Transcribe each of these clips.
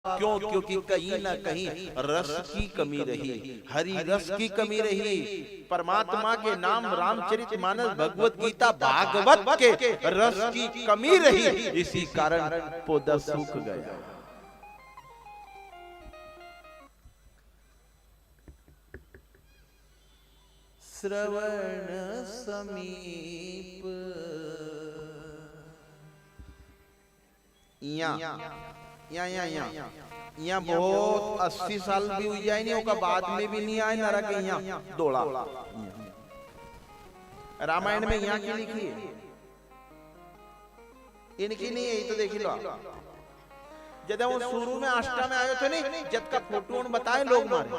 क्यों? क्योंकि कहीं ना कहीं रस की कमी रही, हरि रस की कमी रही। परमात्मा के नाम रामचरितमानस, भगवत गीता, भागवत के रस की कमी रही, इसी कारण पौधा सूख गया। श्रवण समीप यहाँ बहुत 80 साल भी हुई जाए नहीं होगा, बाद में भी नहीं आए नरक यहाँ दौड़ा। रामायण में यहाँ की लिखी है, इनकी नहीं है, ये तो देख लो। जब वो शुरू में आष्टा में आयो थे नहीं, जब का फोटो बताए लोग मारे।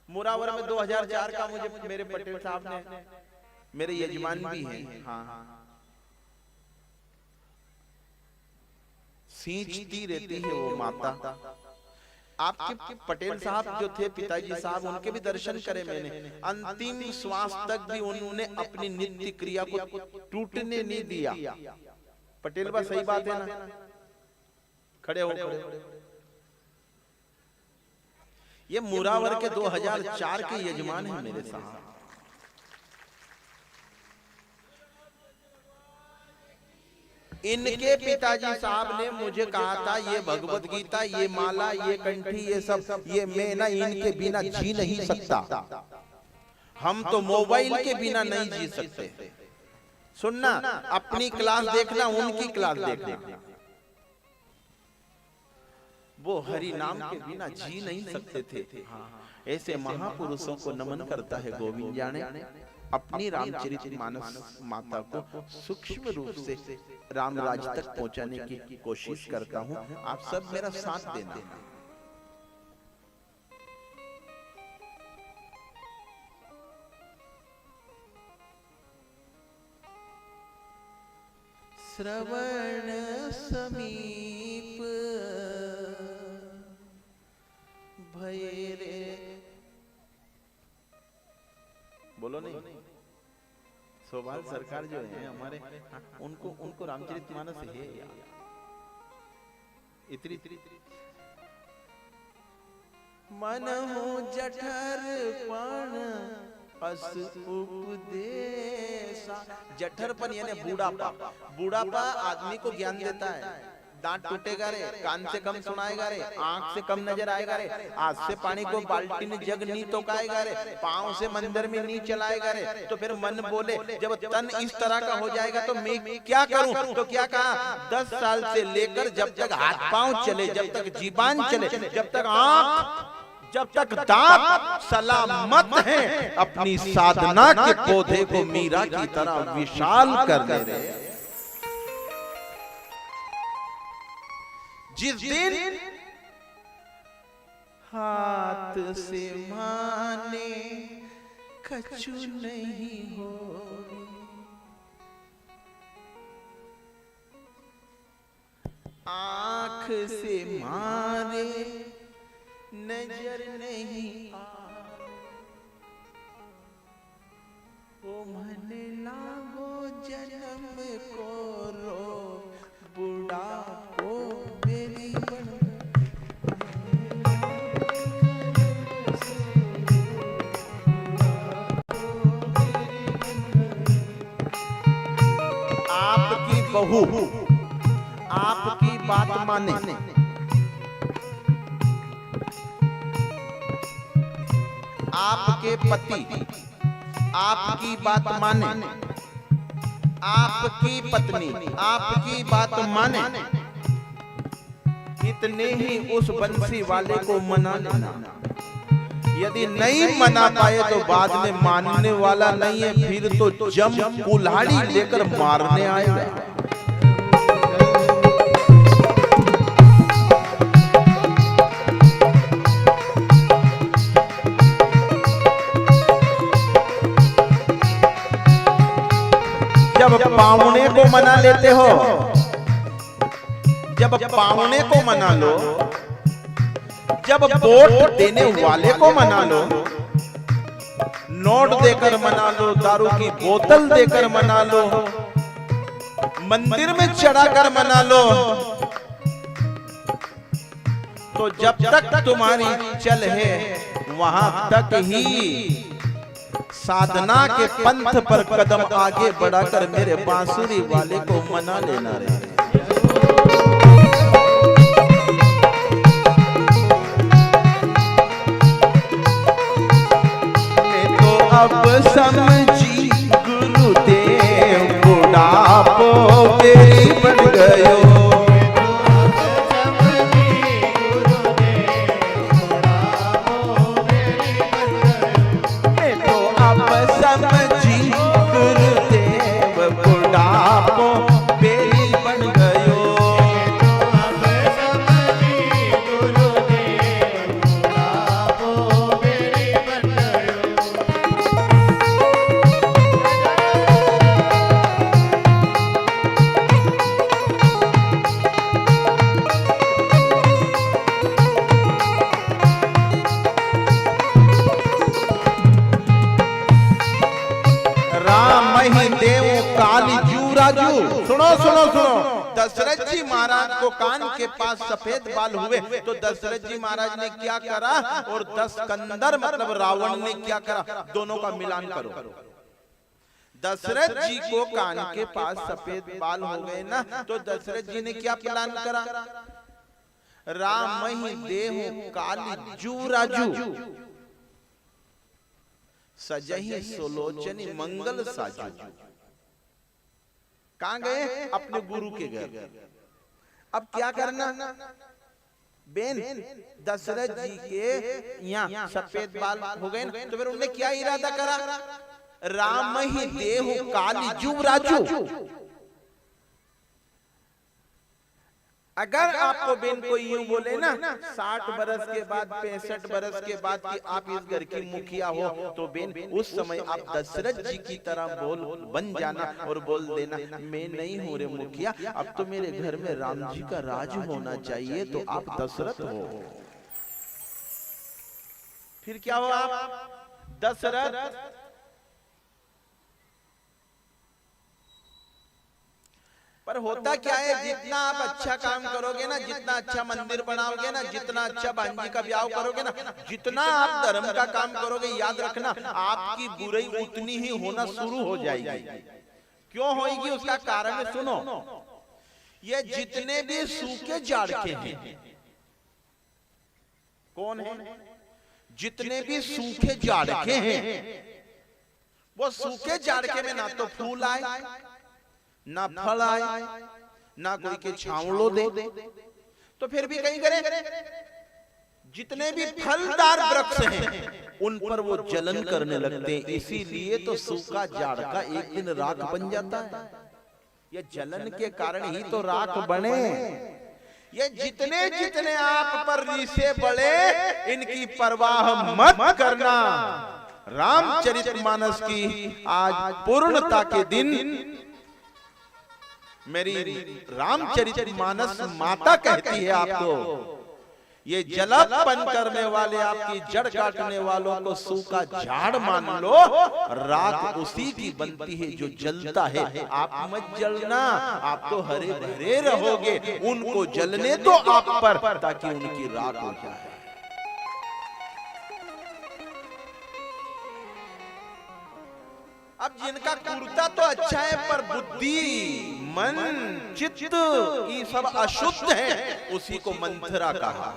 मुरावर में 2004 का मुझे मेरे पटेल साहब ने, मेरे यजमान भी हैं, हाँ, सींचती रहती है वो माता। आपके पटेल साहब जो थे पिताजी साहब, उनके भी दर्शन करे मैंने। अंतिम श्वास तक भी उन्होंने अपनी नित्य क्रिया को टूटने नहीं दिया। पटेल बा, सही बात है ना? खड़े हो, ये मुरावर के 2004 के यजमान हैं मेरे साहब। इनके पिताजी साहब ने मुझे कहा था, ये भगवत गीता, ये माला, ये कंठी, ये सब, ये मैं ना इनके बिना जी नहीं सकता। हम तो मोबाइल के बिना नहीं जी सकते। सुनना, अपनी क्लास देखना, उनकी क्लास देखना, वो हरि नाम के बिना जी नहीं सकते थे। ऐसे महापुरुषों को नमन करता है गोविंद जाने। अपनी रामचरितमानस माता को सूक्ष्म रूप से राम राज तक पहुंचाने की कोशिश करता हूं। आप सब मेरा साथ देना। श्रवण समीप भय रे, बोलो नहीं। सोभाल सरकार जो है हमारे, उनको रामचरितमानस है यार, इतनी मन हो जठर पण अस उपदेशा। जठरपन यानी बूढ़ापा। बूढ़ापा आदमी को ज्ञान देता है। दांत टूटेगा रे, कान से कम सुनाएगा रे, आंख से कम नजर आएगा रे, हाथ से पानी को बाल्टी में जग नहीं टोकाएगा रे, पांव से मंदिर में नहीं चलाएगा रे। तो फिर मन बोले, जब तन इस तरह का हो जाएगा तो मैं क्या करूं? तो क्या कहा, 10 साल से लेकर जब तक हाथ पांव चले, जब तक जीबान चले, जब तक आंख, जब तक दांत सलामत है, अपनी साधना के पौधे को मीरा की तरह विशाल कर दे रहे। जिस दिन हाथ से माने कछु नहीं हो, आंख से मारे नजर नहीं आए, ओ मन लागो जन्म को रो, बूढ़ा को मेरी बन। आपकी बहू आपकी बात माने, आपके पति आपकी बात माने, आपकी पत्नी आपकी बात माने, इतने ही उस बंसी वाले को मना लेना। यदि नहीं मना पाए तो बाद में मानने वाला नहीं है, फिर तो जम कुल्हाड़ी लेकर मारने आएगा। जब पावने को मना लेते हो, जब पावने को मना लो, जब वोट देने वाले को मना लो, नोट देकर मना लो, दारू की बोतल देकर मना लो, मंदिर में चढ़ाकर मना लो, तो जब तक तुम्हारी चल है वहां तक ही साधना के पंथ पर कदम आगे बढ़ाकर मेरे बांसुरी वाले को मना लेना रे। मैं तो अब समझी गुरुदेव बुढ़ापो मेरी बन गयो। सुनो सुनो सुनो, दशरथ जी महाराज को कान के पास सफेद बाल हुए तो दशरथ जी महाराज ने क्या करा और 10 कंदर मतलब रावण ने क्या करा, दोनों का मिलान करो। दशरथ जी को कान के पास सफेद बाल हो गए ना, तो दशरथ जी ने क्या प्लान करा, राम ही देहु काली जू राजू सजही सोलोचनी मंगल साजू। कहां गए? अपने गुरु के घर। अब क्या करना, बेन दशरथ जी के यहाँ सफेद बाल हो गए ना, तो फिर उन्होंने क्या इरादा करा, राम ही देहु काली जू राजू। अगर आपको बेन कोई यूं बोले ना 60 बरस के बाद 65 बरस के बाद कि आप इस घर की मुखिया हो, तो बेन उस समय आप दशरथ जी की तरह बन जाना और बोल देना, मैं नहीं हूं रे मुखिया, अब तो मेरे घर में राम जी का राज होना चाहिए, तो आप दशरथ हो। फिर क्या हो आप दशरथ। पर होता क्या है, जितना आप अच्छा काम करोगे ना, जितना अच्छा मंदिर बनाओगे ना, जितना अच्छा भांजी का ब्याह करोगे ना, जितना आप धर्म का काम करोगे, याद रखना आपकी बुराई उतनी ही होना शुरू हो जाएगी। क्यों होगी? उसका कारण सुनो, ये जितने भी सूखे जाड़के हैं, कौन है? जितने भी सूखे जाड़के हैं, वो सूखे जाड़के में ना तो फूल आए, ना फल आए, ना कोई के छांवलो दे, तो फिर भी कहीं करे, जितने भी फलदार वृक्ष हैं उन पर वो जलन करने लगते हैं। इसीलिए तो सूखा झाड़ का एक दिन राख बन जाता है। ये जलन के कारण ही तो राख बने। ये जितने जितने आप पर रीसे बढ़े, इनकी परवाह मत करना। रामचरितमानस की आज पूर्णता के दिन मेरी रामचरितमानस माता कहती है आपको, ये जलपन करने वाले, आपकी जड़ काटने वालों को सूखा झाड़ मान लो, राख उसी की बनती है जो जलता है। आप मत जलना, आप तो हरे भरे रहोगे, उनको जलने दो आप पर, ताकि उनकी राख हो जाए। अब जिनका कुर्ता तो अच्छा है, पर बुद्धि मन चित्त ये सब अशुद्ध है, उसी को मंथरा कहा।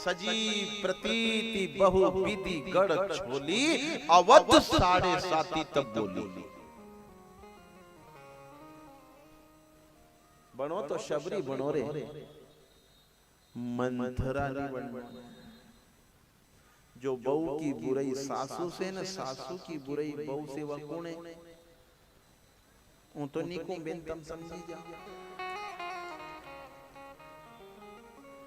सजी प्रतीति बहु विधि गढ़ छोली, अवध 7.5 तब बोली। बनो तो शबरी बनो रे, मंथरा नहीं बनो। जो बहू की बुराई सासू से न सासू की बुराई बहू से वह कौन है? तो नहीं को बेन तम समझी जा।